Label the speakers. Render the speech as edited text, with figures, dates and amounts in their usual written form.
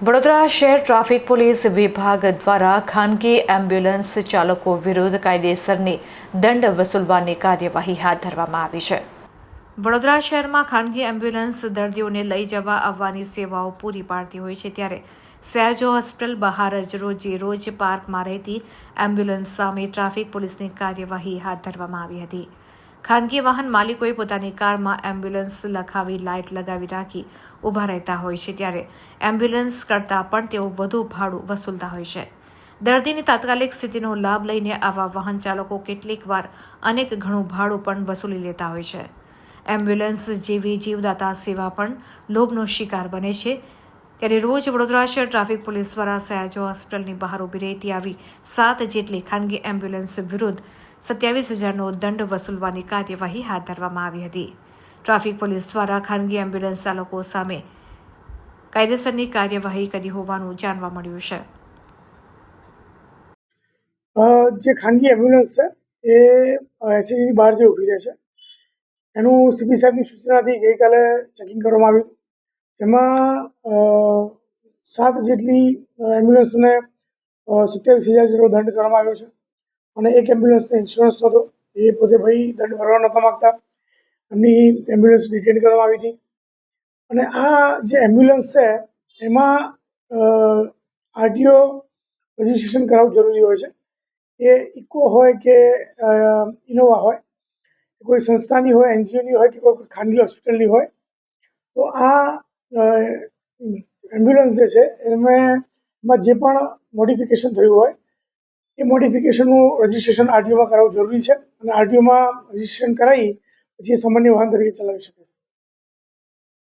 Speaker 1: વડોદરા શહેર traffic police વિભાગ દ્વારા ખાનગી એમ્બ્યુલન્સ ચાલકો વિરુદ્ધ કાયદેસરની દંડ વસૂલવાની કાર્યવાહી હાથ ધરવામાં આવી છે। વડોદરા શહેરમાં ખાનગી એમ્બ્યુલન્સ દર્દીઓને લઈ જવા આવવાની સેવાઓ પૂરી પાડતી હોય છે, ત્યારે સયાજો હોસ્પિટલ બહાર જ રોજ પાર્કમાં રહેતી એમ્બ્યુલન્સ સામે ટ્રાફિક પોલીસની કાર્યવાહી હાથ ધરવામાં આવી હતી। ખાનગી વાહન માલિકોએ પોતાની કારમાં એમ્બ્યુલન્સ લખાવી લાઇટ લગાવી રાખી ઊભા રહેતા હોય છે, ત્યારે એમ્બ્યુલન્સ કરતાં પણ તેઓ વધુ ભાડું વસૂલતા હોય છે। દર્દીની તાત્કાલિક સ્થિતિનો લાભ લઈને આવા વાહન ચાલકો કેટલીક વાર અનેક ઘણું ભાડું પણ વસૂલી લેતા હોય છે। એમ્બ્યુલન્સ જેવી જીવદાતા સેવા પણ લોભનો શિકાર બને છે, ત્યારે રોજ વડોદરા શહેર ટ્રાફિક પોલીસ દ્વારા સયાજો હોસ્પિટલની બહાર ઊભી રહેતી આવી 7 જેટલી ખાનગી એમ્બ્યુલન્સ વિરુદ્ધ 27,000નો દંડ વસૂલવાની કાર્યવાહી હાથ ધરવામાં આવી હતી। ટ્રાફિક પોલીસ દ્વારા ખાનગી એમ્બ્યુલન્સ ચાલકો સામે કાયદેસરની કાર્યવાહી કરી હોવાનું જાણવા મળ્યું છે।
Speaker 2: જે ખાનગી એમ્બ્યુલન્સ છે એ એસએસજીની બહાર જે ઊભી રહે છે એનું સીપી સાહેબની સૂચનાથી ગઈકાલે ચેકિંગ કરવામાં આવ્યું, જેમાં 7 જેટલી એમ્બ્યુલન્સને 27,000 જેટલો દંડ કરવામાં આવ્યો છે અને એક એમ્બ્યુલન્સને ઇન્સ્યોરન્સ નહોતો, એ પોતે ભાઈ દંડ ભરવા નહોતા માગતા, એમની એમ્બ્યુલન્સ ડિટેન કરવામાં આવી હતી। અને આ જે એમ્બ્યુલન્સ છે એમાં આરટીઓ રજિસ્ટ્રેશન કરાવવું જરૂરી હોય છે। એ ઇકો હોય કે ઇનોવા હોય, કોઈ સંસ્થાની હોય, એનજીઓની હોય કે કોઈ ખાનગી હોસ્પિટલની હોય, તો આ એમ્બ્યુલન્સ જે છે એમાં જે પણ મોડિફિકેશન થયું હોય એ મોડિફિકેશનનું રજિસ્ટ્રેશન આરટીઓમાં કરાવવું જરૂરી છે અને આરટીઓમાં રજિસ્ટ્રેશન કરાવી પછી એ સામાન્ય વાહન તરીકે ચલાવી શકે છે।